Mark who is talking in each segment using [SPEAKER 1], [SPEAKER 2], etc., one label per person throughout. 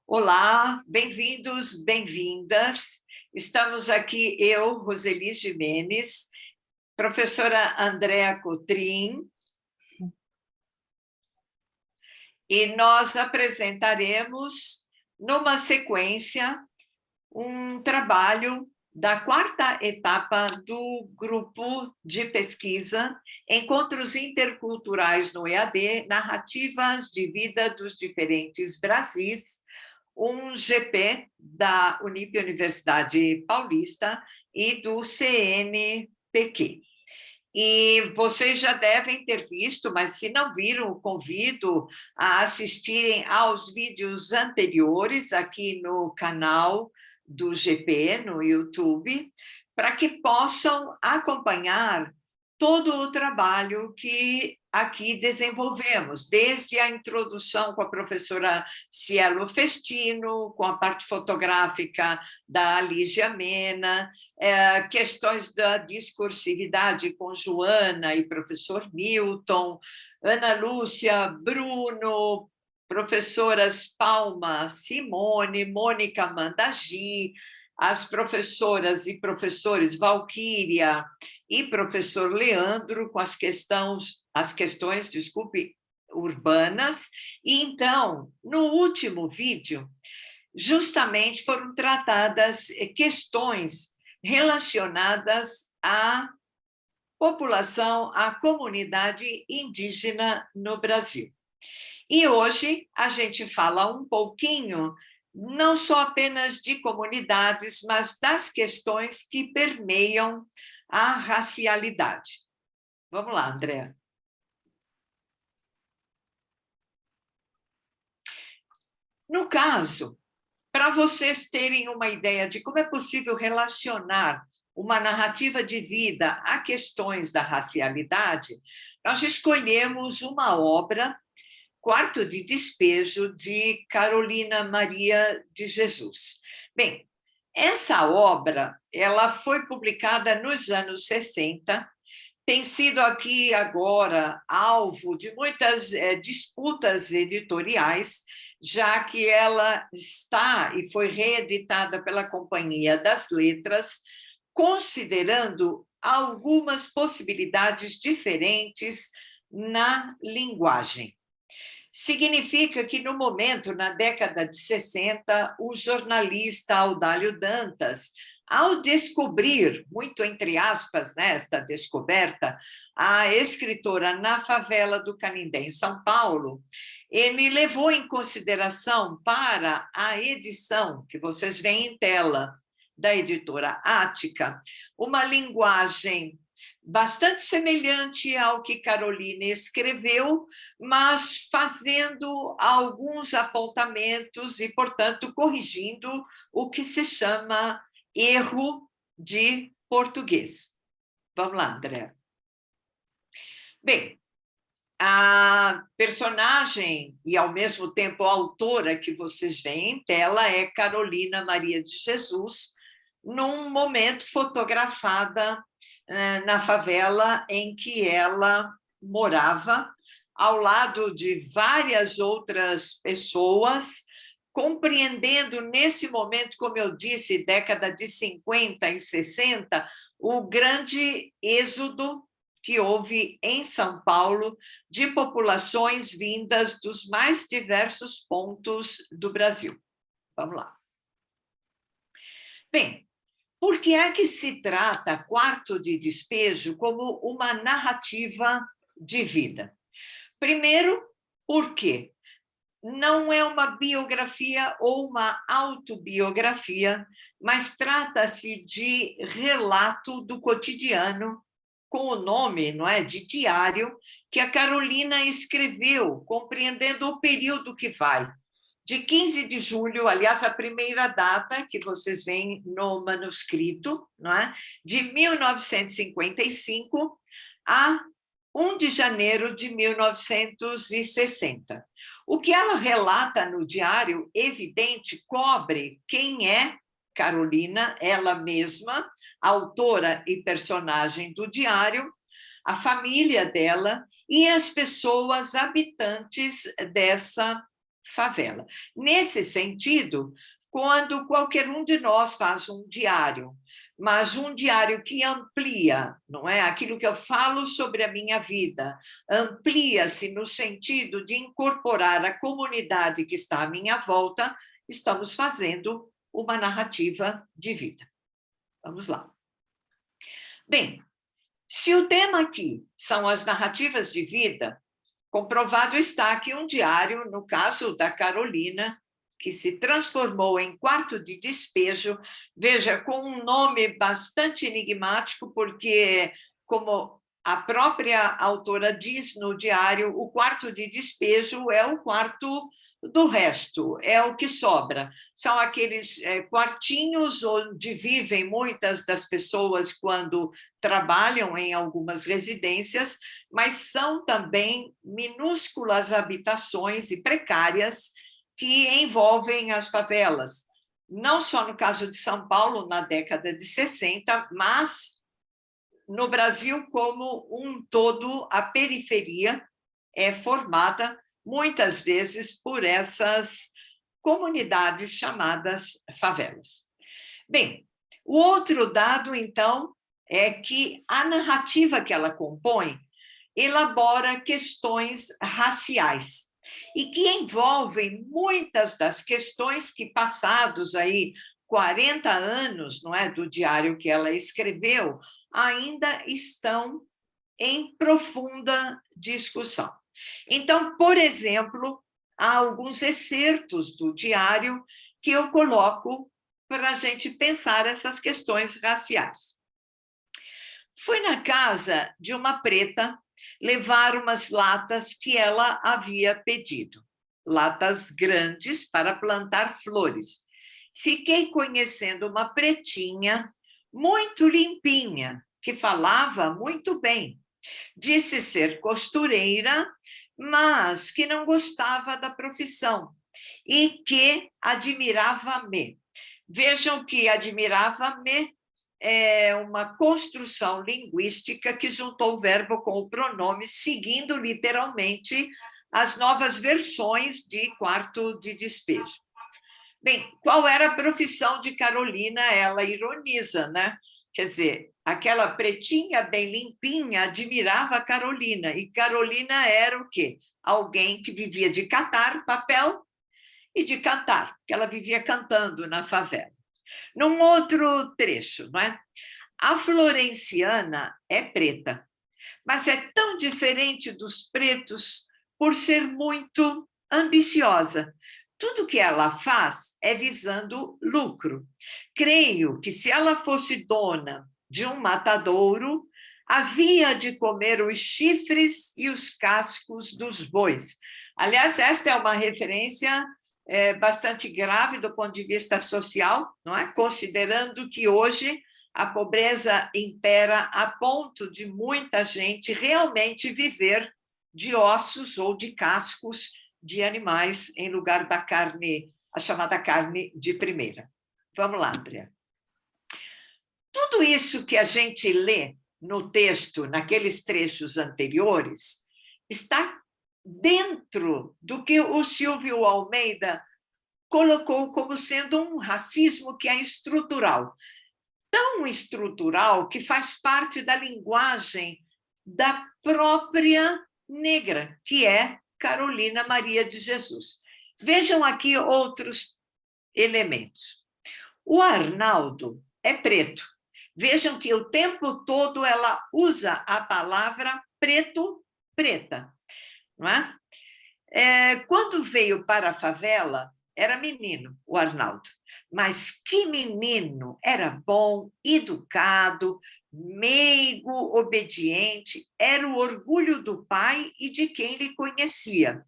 [SPEAKER 1] Olá, bem-vindos, bem-vindas. Estamos aqui eu, Roseli Gimenez, professora Andréa Cotrim, e nós apresentaremos, numa sequência, um trabalho da quarta etapa do grupo de pesquisa Encontros Interculturais no EAD, Narrativas de Vida dos Diferentes Brasis, um GP da Universidade Paulista e do CNPq. E vocês já devem ter visto, mas se não viram, convido a assistirem aos vídeos anteriores aqui no canal do GP, no YouTube, para que possam acompanhar todo o trabalho que aqui desenvolvemos, desde a introdução com a professora Cielo Festino, com a parte fotográfica da Lígia Mena, questões da discursividade com Joana e professor Milton, Ana Lúcia, Bruno, professoras Palma, Simone, Mônica Mandagi, as professoras e professores Valquíria e professor Leandro, com as questões, desculpe, urbanas. E então, no último vídeo, justamente foram tratadas questões relacionadas à população, à comunidade indígena no Brasil. E hoje a gente fala um pouquinho, não só apenas de comunidades, mas das questões que permeiam a racialidade. Vamos lá, André. No caso, para vocês terem uma ideia de como é possível relacionar uma narrativa de vida a questões da racialidade, nós escolhemos uma obra, Quarto de Despejo, de Carolina Maria de Jesus. Bem, essa obra ela foi publicada nos anos 60, tem sido aqui agora alvo de muitas disputas editoriais, já que ela está e foi reeditada pela Companhia das Letras, considerando algumas possibilidades diferentes na linguagem. Significa que, no momento, na década de 60, o jornalista Audálio Dantas, ao descobrir, muito entre aspas, esta descoberta, a escritora na favela do Canindé, em São Paulo, ele levou em consideração para a edição, que vocês veem em tela, da editora Ática, uma linguagem bastante semelhante ao que Carolina escreveu, mas fazendo alguns apontamentos e, portanto, corrigindo o que se chama erro de português. Vamos lá, André. Bem, a personagem e, ao mesmo tempo, a autora que vocês veem em tela é Carolina Maria de Jesus, num momento fotografada na favela em que ela morava, ao lado de várias outras pessoas, compreendendo nesse momento, como eu disse, década de 50 e 60, o grande êxodo que houve em São Paulo de populações vindas dos mais diversos pontos do Brasil. Vamos lá. Bem, por que é que se trata Quarto de Despejo como uma narrativa de vida? Primeiro, porque não é uma biografia ou uma autobiografia, mas trata-se de relato do cotidiano, com o nome, não é, de diário, que a Carolina escreveu, compreendendo o período que vai de 15 de julho, aliás, a primeira data que vocês veem no manuscrito, não é? De 1955 a 1 de janeiro de 1960. O que ela relata no diário, evidente, cobre quem é Carolina, ela mesma, autora e personagem do diário, a família dela e as pessoas habitantes dessa favela. Nesse sentido, quando qualquer um de nós faz um diário, mas um diário que amplia, não é? Aquilo que eu falo sobre a minha vida, amplia-se no sentido de incorporar a comunidade que está à minha volta, estamos fazendo uma narrativa de vida. Vamos lá. Bem, se o tema aqui são as narrativas de vida, comprovado está que um diário, no caso da Carolina, que se transformou em quarto de despejo, veja, com um nome bastante enigmático, porque, como a própria autora diz no diário, o quarto de despejo é o quarto do resto, é o que sobra. São aqueles quartinhos onde vivem muitas das pessoas quando trabalham em algumas residências, mas são também minúsculas habitações e precárias que envolvem as favelas, não só no caso de São Paulo, na década de 60, mas no Brasil como um todo, a periferia é formada muitas vezes por essas comunidades chamadas favelas. Bem, o outro dado, então, é que a narrativa que ela compõe elabora questões raciais e que envolvem muitas das questões que, passados aí 40 anos, não é, do diário que ela escreveu, ainda estão em profunda discussão. Então, por exemplo, há alguns excertos do diário que eu coloco para a gente pensar essas questões raciais. Fui na casa de uma preta levar umas latas que ela havia pedido, latas grandes para plantar flores. Fiquei conhecendo uma pretinha muito limpinha, que falava muito bem. Disse ser costureira, mas que não gostava da profissão e que admirava-me. Vejam que admirava-me é uma construção linguística que juntou o verbo com o pronome, seguindo literalmente as novas versões de quarto de despejo. Bem, qual era a profissão de Carolina? Ela ironiza, né? Quer dizer, aquela pretinha bem limpinha admirava a Carolina, e Carolina era o quê? Alguém que vivia de catar papel e de cantar, que ela vivia cantando na favela. Num outro trecho, não é? A florenciana é preta, mas é tão diferente dos pretos por ser muito ambiciosa. Tudo que ela faz é visando lucro. Creio que se ela fosse dona de um matadouro, havia de comer os chifres e os cascos dos bois. Aliás, esta é uma referência bastante grave do ponto de vista social, não é? Considerando que hoje a pobreza impera a ponto de muita gente realmente viver de ossos ou de cascos de animais em lugar da carne, a chamada carne de primeira. Vamos lá, Andrea. Tudo isso que a gente lê no texto, naqueles trechos anteriores, está dentro do que o Silvio Almeida colocou como sendo um racismo que é estrutural. Tão estrutural que faz parte da linguagem da própria negra, que é Carolina Maria de Jesus. Vejam aqui outros elementos. O Arnaldo é preto. Vejam que o tempo todo ela usa a palavra preto, preta. Não é? Quando veio para a favela, era menino, o Arnaldo. Mas que menino! Era bom, educado, meigo, obediente, era o orgulho do pai e de quem lhe conhecia.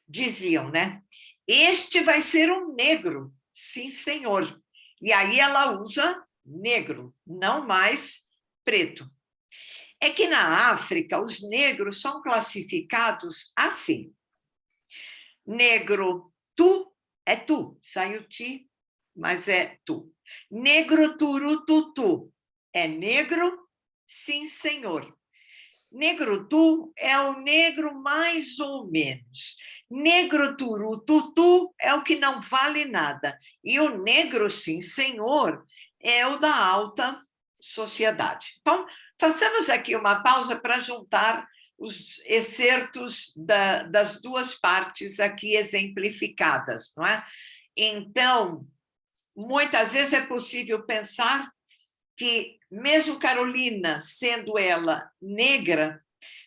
[SPEAKER 1] Diziam, né? Este vai ser um negro, sim, senhor. E aí ela usa negro, não mais preto. É que na África os negros são classificados assim. Negro, tu, é tu, saiu ti, mas é tu. Negro, turu, tutu, é negro, sim, senhor. Negro, tu, é o negro mais ou menos. Negro turu, tutu é o que não vale nada. E o negro, sim, senhor, é o da alta sociedade. Então, façamos aqui uma pausa para juntar os excertos das duas partes aqui exemplificadas, não é? Então, muitas vezes é possível pensar que, mesmo Carolina, sendo ela negra,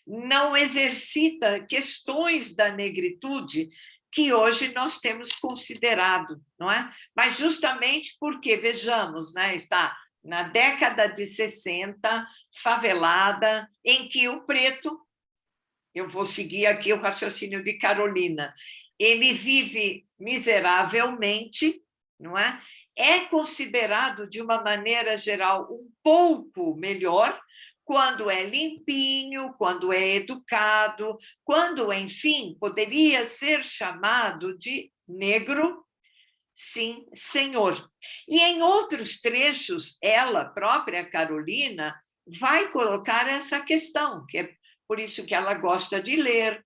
[SPEAKER 1] não exercita questões da negritude que hoje nós temos considerado, não é? Mas justamente porque, vejamos, né, está na década de 60, favelada, em que o preto, eu vou seguir aqui o raciocínio de Carolina, ele vive miseravelmente, não é? É considerado, de uma maneira geral, um pouco melhor quando é limpinho, quando é educado, quando, enfim, poderia ser chamado de negro, sim, senhor. E em outros trechos, ela própria, Carolina, vai colocar essa questão, que é por isso que ela gosta de ler,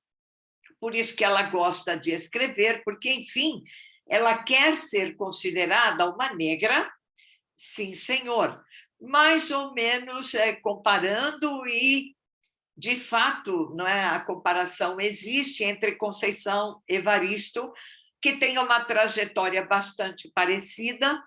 [SPEAKER 1] por isso que ela gosta de escrever, porque, enfim, ela quer ser considerada uma negra, sim, senhor, mais ou menos comparando e, de fato, não é, a comparação existe entre Conceição e Evaristo, que tem uma trajetória bastante parecida,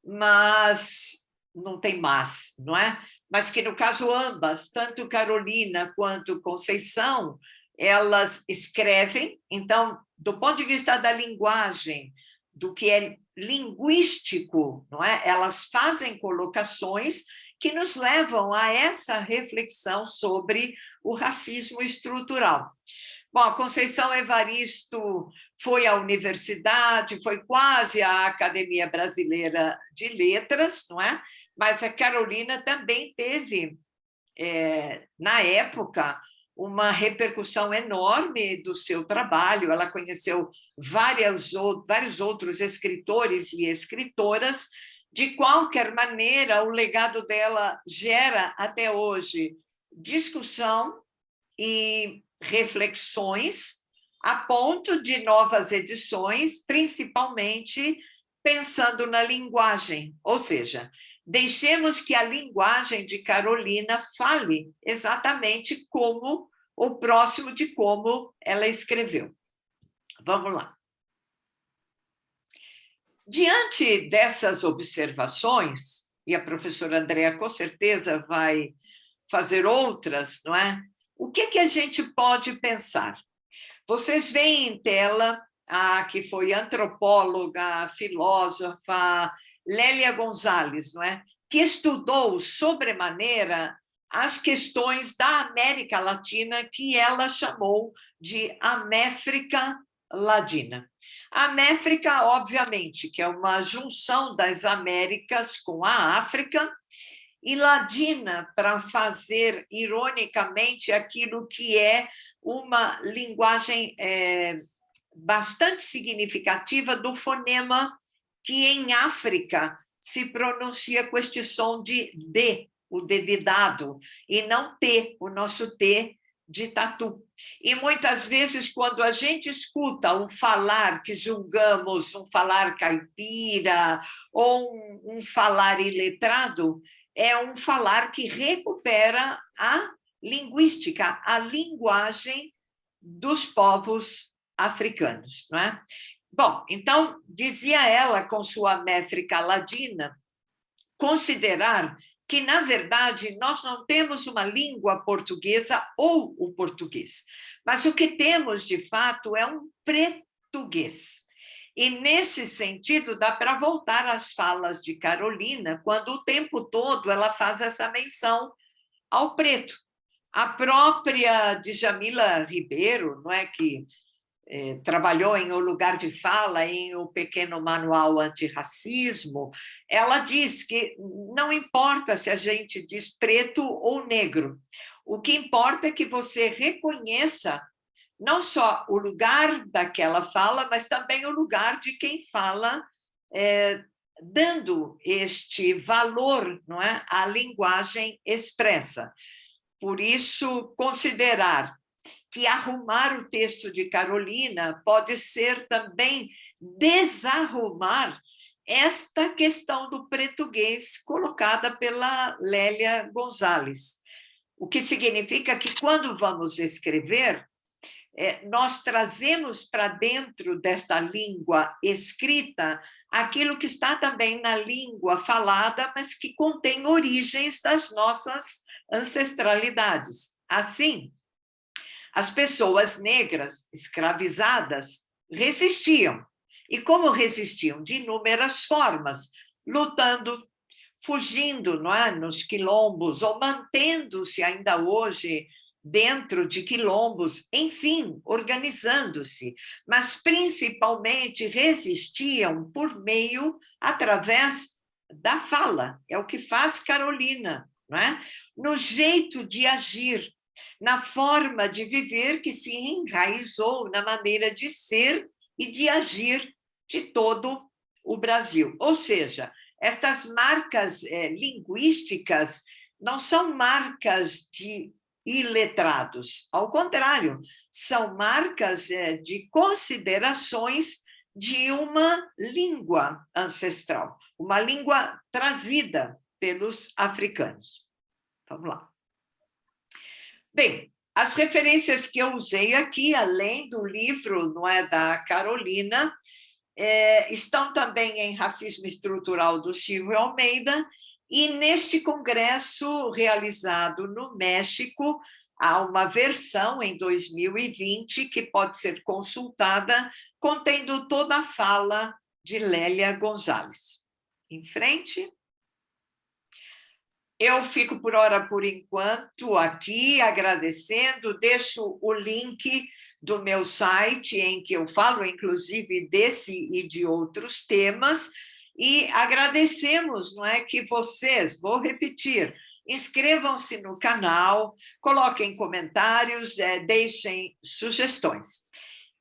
[SPEAKER 1] mas não tem mais, não é? Mas que, no caso, ambas, tanto Carolina quanto Conceição, elas escrevem, então, do ponto de vista da linguagem, do que é linguístico, não é? Elas fazem colocações que nos levam a essa reflexão sobre o racismo estrutural. Bom, a Conceição Evaristo foi à universidade, foi quase à Academia Brasileira de Letras, não é? Mas a Carolina também teve, na época, uma repercussão enorme do seu trabalho. Ela conheceu vários outros escritores e escritoras. De qualquer maneira, o legado dela gera, até hoje, discussão e reflexões a ponto de novas edições, principalmente pensando na linguagem, ou seja, deixemos que a linguagem de Carolina fale exatamente como o próximo de como ela escreveu. Vamos lá. Diante dessas observações, e a professora Andréa com certeza vai fazer outras, não é? O que a gente pode pensar? Vocês veem em tela a que foi antropóloga, filósofa, Lélia Gonzalez, não é? Que estudou sobremaneira as questões da América Latina, que ela chamou de Améfrica Ladina. A Améfrica, obviamente, que é uma junção das Américas com a África, e Ladina, para fazer, ironicamente, aquilo que é uma linguagem bastante significativa do fonema que em África se pronuncia com este som de D, o D de dado, e não T, o nosso T de tatu. E muitas vezes, quando a gente escuta um falar que julgamos um falar caipira ou um falar iletrado, é um falar que recupera a linguística, a linguagem dos povos africanos, não é? Bom, então, dizia ela, com sua métrica ladina, considerar que, na verdade, nós não temos uma língua portuguesa ou o português, mas o que temos, de fato, é um pretuguês. E, nesse sentido, dá para voltar às falas de Carolina, quando o tempo todo ela faz essa menção ao preto. A própria Djamila Ribeiro, não é, que trabalhou em O Lugar de Fala, em O Pequeno Manual Antirracismo, ela diz que não importa se a gente diz preto ou negro, o que importa é que você reconheça não só o lugar daquela fala, mas também o lugar de quem fala, dando este valor, não é, à linguagem expressa. Por isso, considerar que arrumar o texto de Carolina pode ser também desarrumar esta questão do português colocada pela Lélia Gonzalez. O que significa que, quando vamos escrever, nós trazemos para dentro desta língua escrita aquilo que está também na língua falada, mas que contém origens das nossas ancestralidades. Assim, as pessoas negras escravizadas resistiam. E como resistiam? De inúmeras formas, lutando, fugindo, não é? Nos quilombos, ou mantendo-se ainda hoje dentro de quilombos, enfim, organizando-se, mas principalmente resistiam por meio, através da fala, é o que faz Carolina, não é? No jeito de agir, na forma de viver que se enraizou na maneira de ser e de agir de todo o Brasil. Ou seja, estas marcas linguísticas não são marcas de iletrados, ao contrário, são marcas de considerações de uma língua ancestral, uma língua trazida pelos africanos. Vamos lá. Bem, as referências que eu usei aqui, além do livro, não é, da Carolina, estão também em Racismo Estrutural, do Silvio Almeida, e neste congresso realizado no México, há uma versão em 2020 que pode ser consultada, contendo toda a fala de Lélia Gonzalez. Em frente. Eu fico por hora, por enquanto, aqui agradecendo, deixo o link do meu site, em que eu falo, inclusive, desse e de outros temas, e agradecemos, não é, que vocês, vou repetir, inscrevam-se no canal, coloquem comentários, deixem sugestões.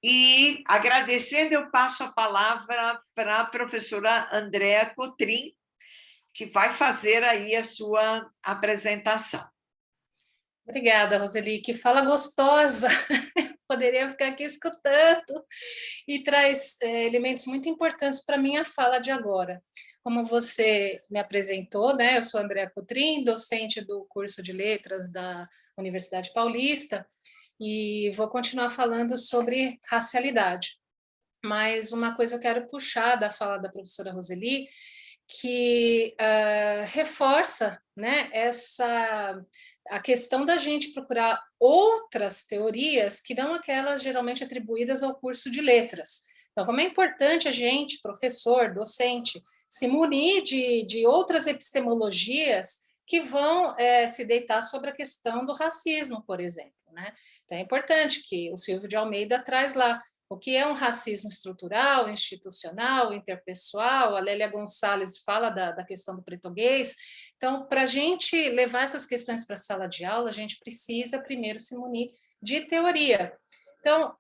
[SPEAKER 1] E, agradecendo, eu passo a palavra para a professora Andréa Cotrim, que vai fazer aí a sua apresentação.
[SPEAKER 2] Obrigada, Roseli, que fala gostosa. Poderia ficar aqui escutando, e traz elementos muito importantes para a minha fala de agora. Como você me apresentou, né, eu sou Andréa Cotrim, docente do curso de Letras da Universidade Paulista, e vou continuar falando sobre racialidade. Mas uma coisa eu quero puxar da fala da professora Roseli, que reforça, né, a questão da gente procurar outras teorias que não aquelas geralmente atribuídas ao curso de letras. Então, como é importante a gente, professor, docente, se munir de outras epistemologias que vão se deitar sobre a questão do racismo, por exemplo, né? Então, é importante que o Silvio de Almeida traz lá o que é um racismo estrutural, institucional, interpessoal. A Lélia Gonzalez fala da questão do português. Então, para a gente levar essas questões para a sala de aula, a gente precisa primeiro se munir de teoria. Então,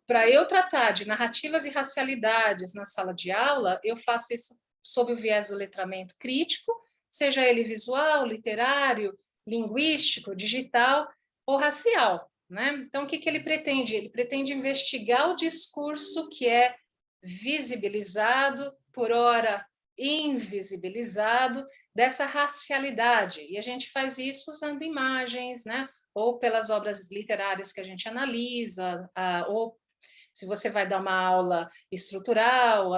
[SPEAKER 2] para eu tratar de narrativas e racialidades na sala de aula, eu faço isso sob o viés do letramento crítico, seja ele visual, literário, linguístico, digital ou racial, né? Então, o que ele pretende? Ele pretende investigar o discurso que é visibilizado, por ora invisibilizado, dessa racialidade. E a gente faz isso usando imagens, né? Ou pelas obras literárias que a gente analisa, ou se você vai dar uma aula estrutural,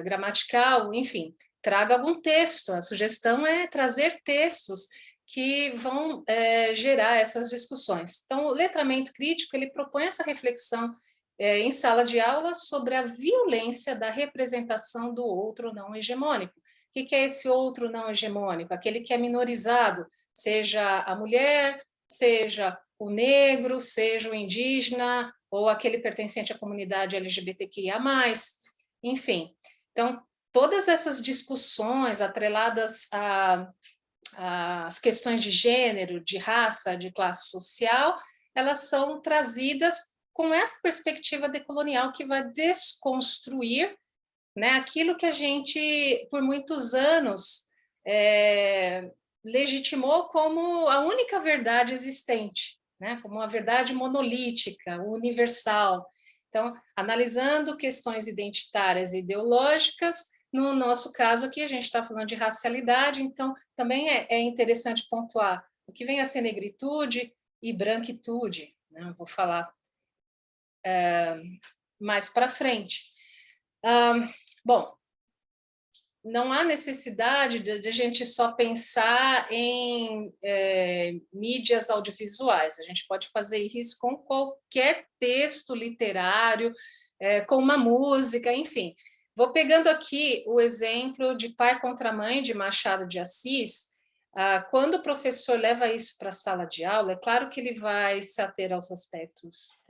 [SPEAKER 2] gramatical, enfim, traga algum texto. A sugestão é trazer textos que vão gerar essas discussões. Então, o letramento crítico, ele propõe essa reflexão em sala de aula sobre a violência da representação do outro não hegemônico. O que é esse outro não hegemônico? Aquele que é minorizado, seja a mulher, seja o negro, seja o indígena, ou aquele pertencente à comunidade LGBTQIA+, enfim. Então, todas essas discussões atreladas às questões de gênero, de raça, de classe social, elas são trazidas com essa perspectiva decolonial que vai desconstruir, né, aquilo que a gente, por muitos anos, legitimou como a única verdade existente, né, como uma verdade monolítica, universal. Então, analisando questões identitárias e ideológicas, no nosso caso aqui a gente está falando de racialidade, então também é interessante pontuar o que vem a ser negritude e branquitude, né? Eu vou falar mais para frente. Bom, não há necessidade de a gente só pensar em mídias audiovisuais. A gente pode fazer isso com qualquer texto literário, com uma música, enfim. Vou pegando aqui o exemplo de Pai contra Mãe, de Machado de Assis. Quando o professor leva isso para a sala de aula, é claro que ele vai se ater aos aspectos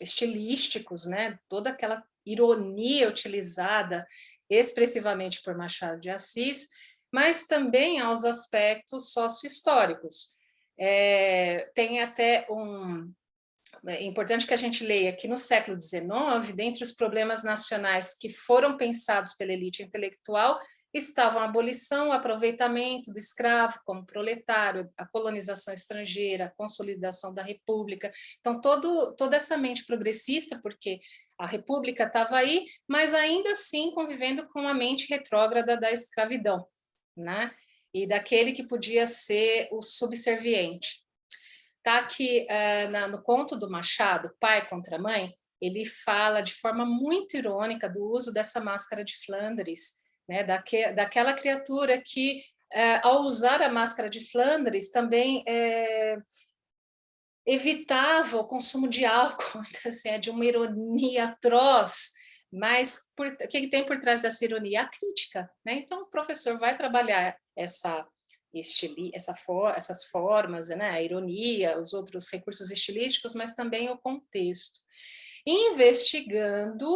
[SPEAKER 2] estilísticos, né? Toda aquela ironia utilizada expressivamente por Machado de Assis, mas também aos aspectos sócio-históricos. Tem até é importante que a gente leia que no século XIX, dentre os problemas nacionais que foram pensados pela elite intelectual, estavam a abolição, o aproveitamento do escravo como proletário, a colonização estrangeira, a consolidação da república. Então, toda essa mente progressista, porque a república estava aí, mas ainda assim convivendo com a mente retrógrada da escravidão, né? E daquele que podia ser o subserviente. Tá aqui no conto do Machado, Pai contra Mãe, ele fala de forma muito irônica do uso dessa máscara de Flandres, né, daquela criatura que, ao usar a máscara de Flandres, também evitava o consumo de álcool, então, assim, de uma ironia atroz, mas o que tem por trás dessa ironia? A crítica, né? Então, o professor vai trabalhar essas formas, né? A ironia, os outros recursos estilísticos, mas também o contexto. Investigando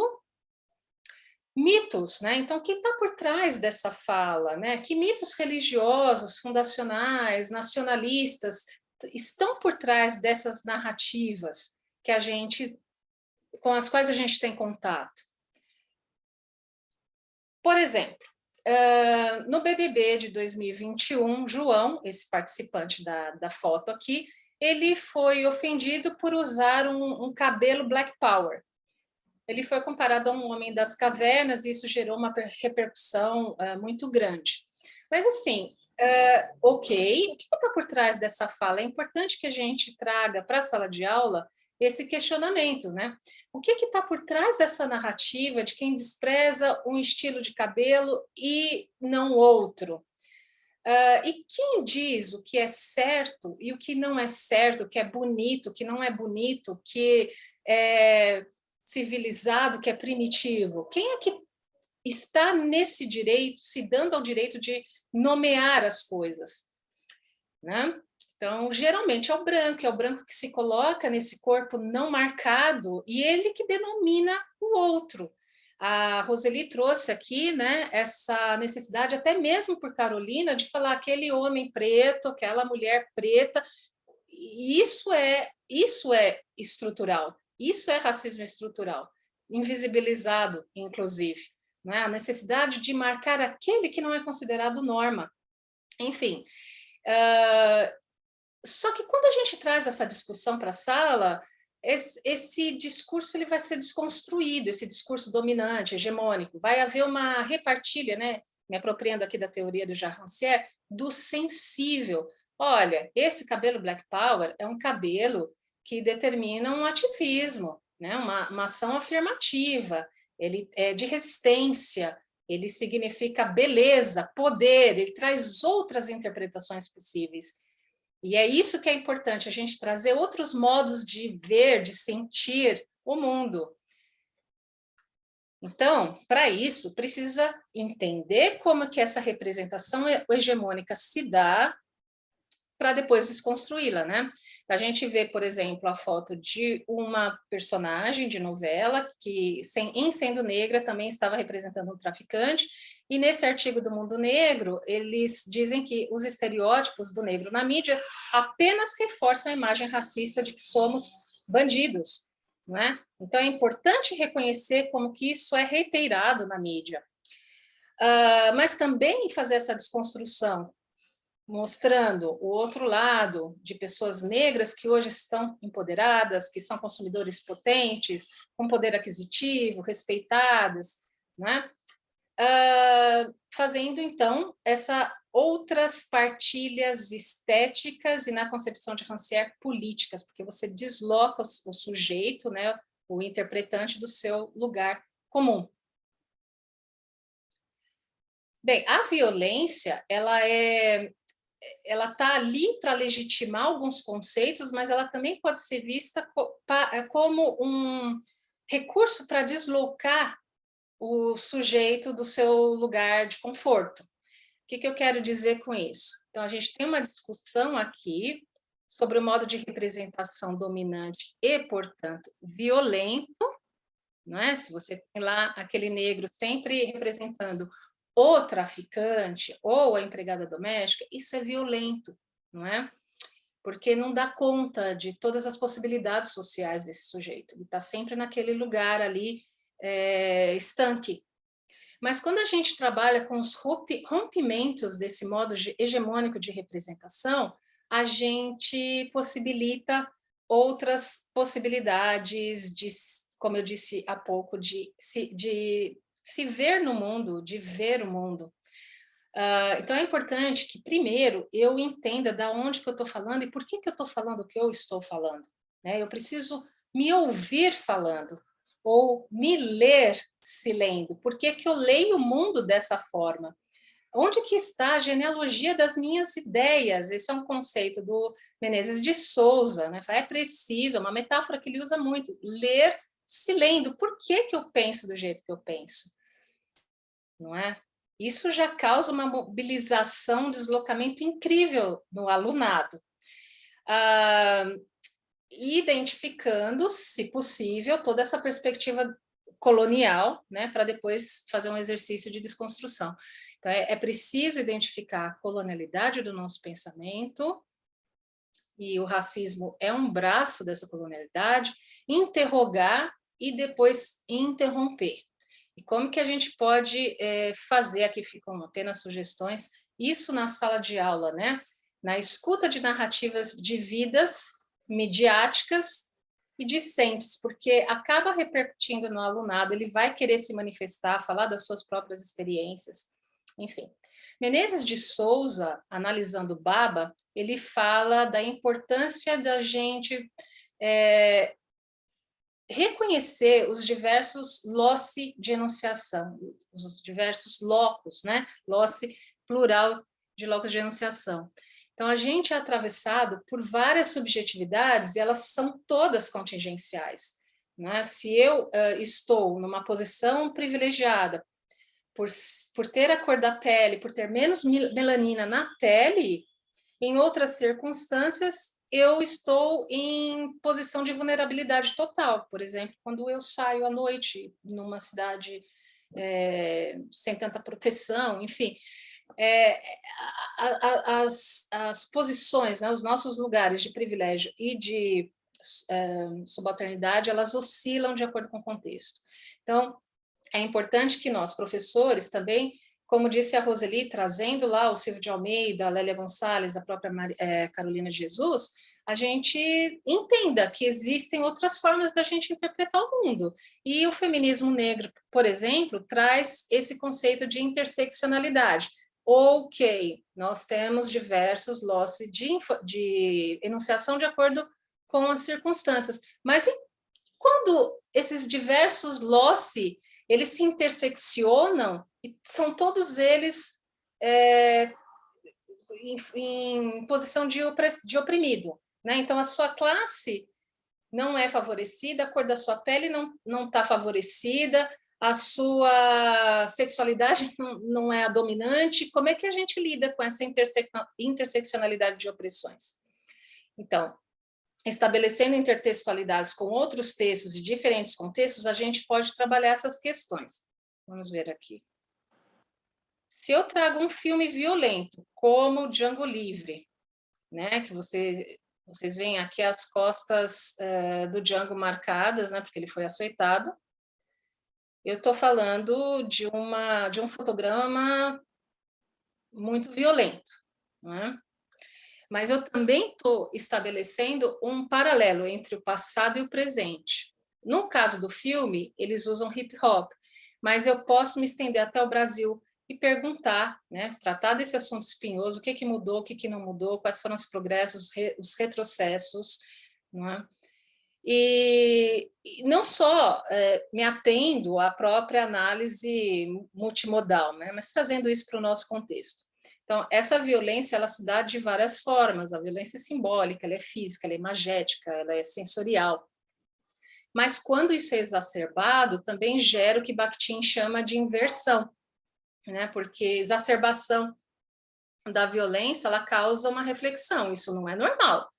[SPEAKER 2] mitos, né? Então, o que está por trás dessa fala, né? Que mitos religiosos, fundacionais, nacionalistas estão por trás dessas narrativas com as quais a gente tem contato? Por exemplo, no BBB de 2021, João, esse participante da foto aqui, ele foi ofendido por usar um cabelo Black Power. Ele foi comparado a um homem das cavernas e isso gerou uma repercussão muito grande. Mas, assim, ok, o que está por trás dessa fala? É importante que a gente traga para a sala de aula esse questionamento, né? O que está por trás dessa narrativa de quem despreza um estilo de cabelo e não outro? E quem diz o que é certo e o que não é certo, o que é bonito, o que não é bonito, o que é civilizado, o que é primitivo? Quem é que está nesse direito, se dando ao direito de nomear as coisas, né? Então, geralmente é o branco que se coloca nesse corpo não marcado e ele que denomina o outro. A Roseli trouxe aqui, né, essa necessidade, até mesmo por Carolina, de falar aquele homem preto, aquela mulher preta. Isso é estrutural, isso é racismo estrutural, invisibilizado, inclusive. Né? A necessidade de marcar aquele que não é considerado norma. Enfim, só que quando a gente traz essa discussão para a sala, esse discurso ele vai ser desconstruído, esse discurso dominante, hegemônico. Vai haver uma repartilha, né? Me apropriando aqui da teoria do Jean Rancière, do sensível. Olha, esse cabelo Black Power é um cabelo que determina um ativismo, né? Uma ação afirmativa, ele é de resistência, ele significa beleza, poder, ele traz outras interpretações possíveis. E é isso que é importante, a gente trazer outros modos de ver, de sentir o mundo. Então, para isso, precisa entender como que essa representação hegemônica se dá para depois desconstruí-la, né? A gente vê, por exemplo, a foto de uma personagem de novela que, em sendo negra, também estava representando um traficante, e nesse artigo do Mundo Negro, eles dizem que os estereótipos do negro na mídia apenas reforçam a imagem racista de que somos bandidos, né? Então, é importante reconhecer como que isso é reiterado na mídia. Mas também fazer essa desconstrução. mostrando o outro lado de pessoas negras que hoje estão empoderadas, que são consumidores potentes, com poder aquisitivo, respeitadas, né? Fazendo, então, outras partilhas estéticas e na concepção de Rancière políticas, porque você desloca o sujeito, né, o interpretante do seu lugar comum. Bem, a violência, ela está ali para legitimar alguns conceitos, mas ela também pode ser vista como um recurso para deslocar o sujeito do seu lugar de conforto. O que eu quero dizer com isso? Então, a gente tem uma discussão aqui sobre o modo de representação dominante e, portanto, violento, não é? Se você tem lá aquele negro sempre representando o traficante ou a empregada doméstica, isso é violento, não é? Porque não dá conta de todas as possibilidades sociais desse sujeito. Ele está sempre naquele lugar ali estanque. Mas quando a gente trabalha com os rompimentos desse modo hegemônico de representação, a gente possibilita outras possibilidades de, como eu disse há pouco, de se ver no mundo, de ver o mundo. Então é importante que, primeiro, eu entenda de onde que eu estou falando e por que eu estou falando o que eu estou falando. Né? Eu preciso me ouvir falando, ou me ler se lendo. Por que eu leio o mundo dessa forma? Onde que está a genealogia das minhas ideias? Esse é um conceito do Menezes de Souza, né? É preciso, é uma metáfora que ele usa muito, ler se lendo. Por que eu penso do jeito que eu penso? Não é? Isso já causa uma mobilização, um deslocamento incrível no alunado. Identificando, se possível, toda essa perspectiva colonial, né, para depois fazer um exercício de desconstrução. Então, é preciso identificar a colonialidade do nosso pensamento, e o racismo é um braço dessa colonialidade, interrogar e depois interromper. E como que a gente pode fazer, aqui ficam apenas sugestões, isso na sala de aula, né? Na escuta de narrativas de vidas midiáticas e discentes, porque acaba repercutindo no alunado, ele vai querer se manifestar, falar das suas próprias experiências, enfim. Menezes de Souza, analisando Baba, ele fala da importância da gente reconhecer os diversos loci de enunciação, os diversos locus, né? Loci, plural de locus de enunciação. Então, a gente é atravessado por várias subjetividades e elas são todas contingenciais. Né? Se eu estou numa posição privilegiada por ter a cor da pele, por ter menos melanina na pele, em outras circunstâncias, eu estou em posição de vulnerabilidade total. Por exemplo, quando eu saio à noite numa cidade sem tanta proteção, enfim. As posições, né, os nossos lugares de privilégio e de subalternidade, elas oscilam de acordo com o contexto. Então, é importante que nós, professores, também, como disse a Roseli, trazendo lá o Silvio de Almeida, a Lélia Gonçalves, a própria Carolina Jesus, a gente entenda que existem outras formas da gente interpretar o mundo. E o feminismo negro, por exemplo, traz esse conceito de interseccionalidade. Ok, nós temos diversos loci de enunciação de acordo com as circunstâncias, mas quando esses diversos loci eles se interseccionam e são todos eles em posição de oprimido. Né? Então, a sua classe não é favorecida, a cor da sua pele não está favorecida, a sua sexualidade não é a dominante. Como é que a gente lida com essa interseccionalidade de opressões? Então, estabelecendo intertextualidades com outros textos de diferentes contextos, a gente pode trabalhar essas questões. Vamos ver aqui. Se eu trago um filme violento, como Django Livre, né, que vocês veem aqui as costas do Django marcadas, né, porque ele foi açoitado, eu estou falando de um fotograma muito violento. não é? Mas eu também estou estabelecendo um paralelo entre o passado e o presente. No caso do filme, eles usam hip hop, mas eu posso me estender até o Brasil e perguntar, né, tratar desse assunto espinhoso, o que que mudou, o que que não mudou, quais foram os progressos, os retrocessos, não é? E não só me atendo à própria análise multimodal, né, mas trazendo isso para o nosso contexto. Então, essa violência, ela se dá de várias formas. A violência é simbólica, ela é física, ela é imagética, ela é sensorial. Mas quando isso é exacerbado, também gera o que Bakhtin chama de inversão, né? Porque exacerbação da violência, ela causa uma reflexão, isso não é normal.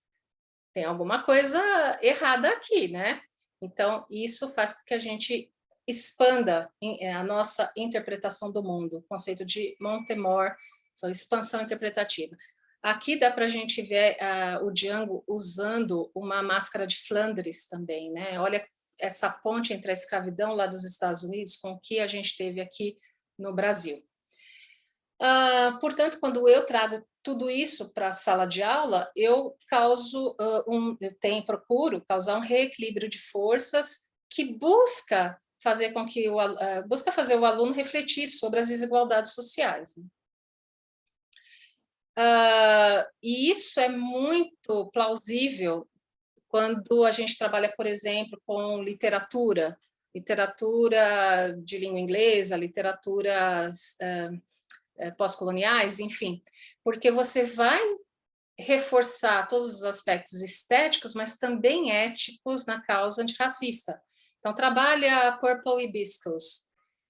[SPEAKER 2] Tem alguma coisa errada aqui, né? Então, isso faz com que a gente expanda a nossa interpretação do mundo, o conceito de Montemor, são expansão interpretativa. Aqui dá para a gente ver o Django usando uma máscara de Flandres também, né? Olha essa ponte entre a escravidão lá dos Estados Unidos com o que a gente teve aqui no Brasil. Portanto, quando eu trago tudo isso para a sala de aula, eu procuro causar um reequilíbrio de forças que busca fazer com que busca fazer o aluno refletir sobre as desigualdades sociais. E isso é muito plausível quando a gente trabalha, por exemplo, com literatura de língua inglesa, literaturas pós-coloniais, enfim, porque você vai reforçar todos os aspectos estéticos, mas também éticos na causa antirracista. Então, trabalha Purple Hibiscus,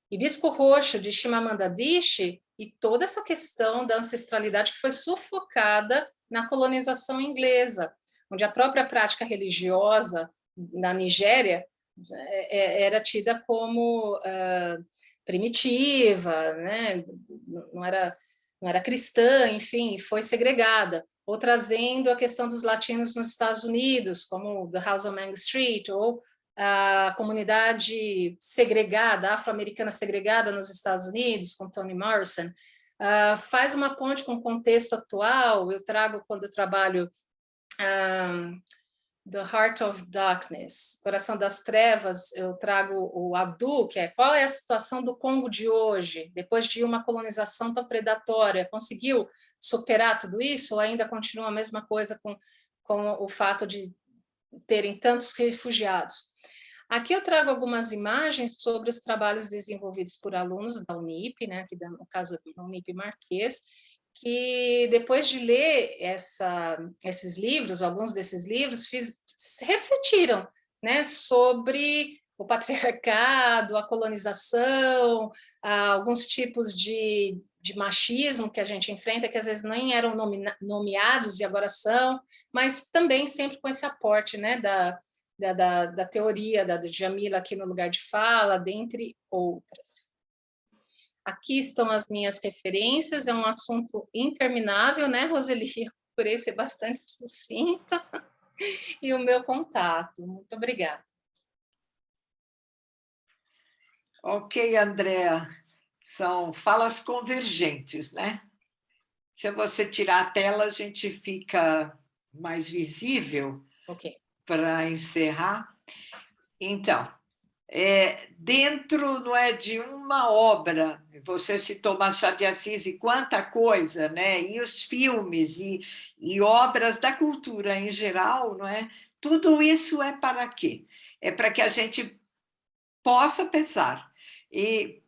[SPEAKER 2] Hibisco Roxo, de Chimamanda Adichie, e toda essa questão da ancestralidade que foi sufocada na colonização inglesa, onde a própria prática religiosa na Nigéria era tida como primitiva, né? não era cristã, enfim, foi segregada. Ou trazendo a questão dos latinos nos Estados Unidos, como The House on Main Street, ou a comunidade segregada, afro-americana segregada nos Estados Unidos, com Toni Morrison, faz uma ponte com o contexto atual. Eu trago, quando eu trabalho The Heart of Darkness, Coração das Trevas, eu trago o Abdul, que é qual é a situação do Congo de hoje, depois de uma colonização tão predatória, conseguiu superar tudo isso ou ainda continua a mesma coisa com o fato de terem tantos refugiados? Aqui eu trago algumas imagens sobre os trabalhos desenvolvidos por alunos da Unip, né, aqui no caso da Unip Marquês, que depois de ler esses livros, alguns desses livros, refletiram, né, sobre o patriarcado, a colonização, alguns tipos de machismo que a gente enfrenta, que às vezes nem eram nomeados e agora são, mas também sempre com esse aporte, né, da teoria da Djamila aqui no lugar de fala, dentre outras. Aqui estão as minhas referências, é um assunto interminável, né, Roseli? Eu procurei ser bastante sucinta. E o meu contato. Muito obrigada.
[SPEAKER 1] Ok, Andréa. São falas convergentes, né? Se você tirar a tela, a gente fica mais visível.
[SPEAKER 2] Ok.
[SPEAKER 1] Para encerrar. Então, dentro, não é, de uma obra, você citou Machado de Assis e quanta coisa, né? E os filmes e obras da cultura em geral, não é? Tudo isso é para quê? É para que a gente possa pensar. E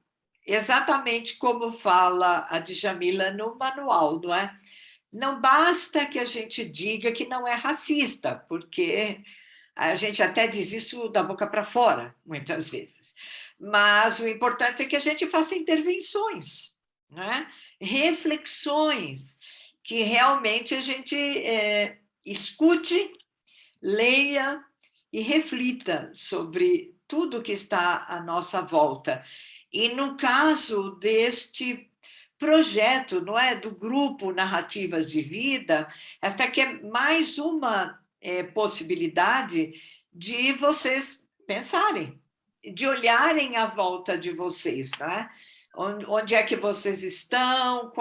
[SPEAKER 1] exatamente como fala a Djamila no manual, não é? Não basta que a gente diga que não é racista, porque a gente até diz isso da boca para fora, muitas vezes. Mas o importante é que a gente faça intervenções, né? Reflexões, que realmente a gente escute, leia e reflita sobre tudo que está à nossa volta. E no caso deste projeto, não é, do grupo Narrativas de Vida, esta aqui é mais uma possibilidade de vocês pensarem, de olharem à volta de vocês, não é? onde é que vocês estão,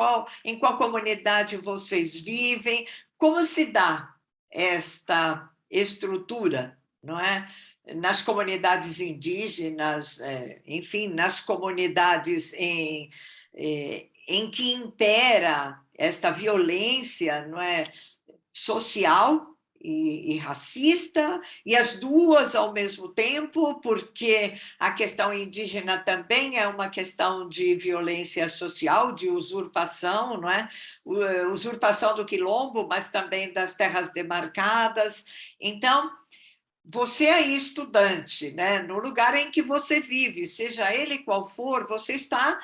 [SPEAKER 1] em qual comunidade vocês vivem, como se dá esta estrutura, não é? Nas comunidades indígenas, enfim, nas comunidades em que impera esta violência, não é, social e racista, e as duas ao mesmo tempo, porque a questão indígena também é uma questão de violência social, de usurpação, não é? Usurpação do quilombo, mas também das terras demarcadas. Então, você é estudante, né? No lugar em que você vive, seja ele qual for, você está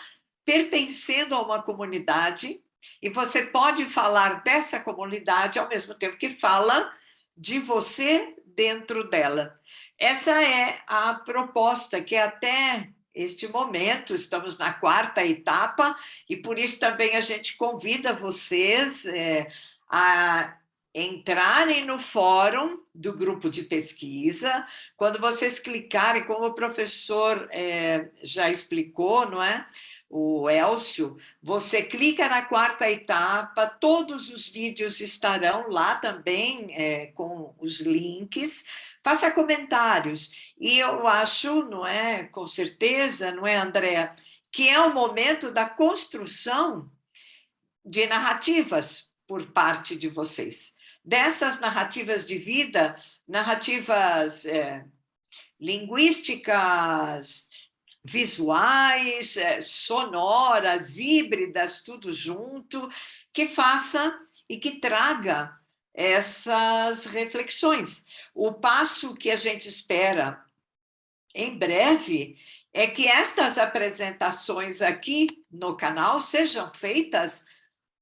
[SPEAKER 1] pertencendo a uma comunidade e você pode falar dessa comunidade ao mesmo tempo que fala de você dentro dela. Essa é a proposta que até este momento, estamos na 4ª etapa, e por isso também a gente convida vocês a entrarem no fórum do grupo de pesquisa. Quando vocês clicarem, como o professor já explicou, não é? O Elcio, você clica na 4ª etapa, todos os vídeos estarão lá também, com os links, faça comentários. E eu acho, não é, com certeza, não é, Andréa, que é o momento da construção de narrativas por parte de vocês. Dessas narrativas de vida, narrativas linguísticas, visuais, sonoras, híbridas, tudo junto, que faça e que traga essas reflexões. O passo que a gente espera em breve é que estas apresentações aqui no canal sejam feitas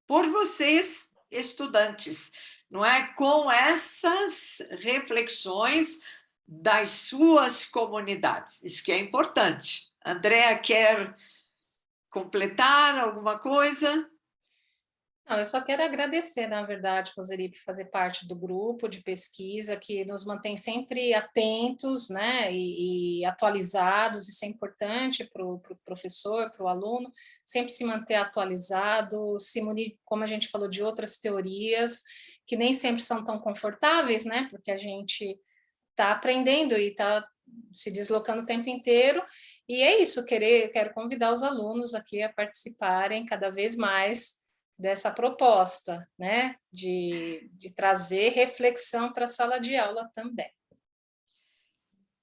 [SPEAKER 1] por vocês, estudantes, não é? Com essas reflexões das suas comunidades. Isso que é importante. Andréa, quer completar alguma coisa?
[SPEAKER 2] Não, eu só quero agradecer, na verdade, Roseli, por fazer parte do grupo de pesquisa que nos mantém sempre atentos, né, e atualizados. Isso é importante para o professor, para o aluno, sempre se manter atualizado, se munir, como a gente falou, de outras teorias, que nem sempre são tão confortáveis, né, porque a gente está aprendendo e está se deslocando o tempo inteiro, e é isso, quero convidar os alunos aqui a participarem cada vez mais dessa proposta, né, de trazer reflexão para a sala de aula também.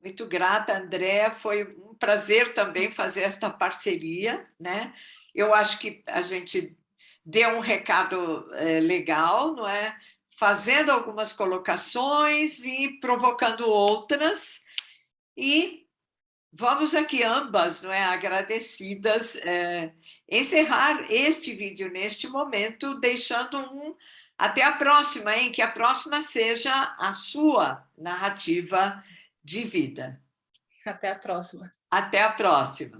[SPEAKER 1] Muito grata, Andréa, foi um prazer também fazer esta parceria, né? Eu acho que a gente deu um recado legal, não é? Fazendo algumas colocações e provocando outras, e vamos aqui ambas, não é, agradecidas, encerrar este vídeo neste momento, deixando até a próxima, hein? Que a próxima seja a sua narrativa de vida.
[SPEAKER 2] Até a próxima.
[SPEAKER 1] Até a próxima.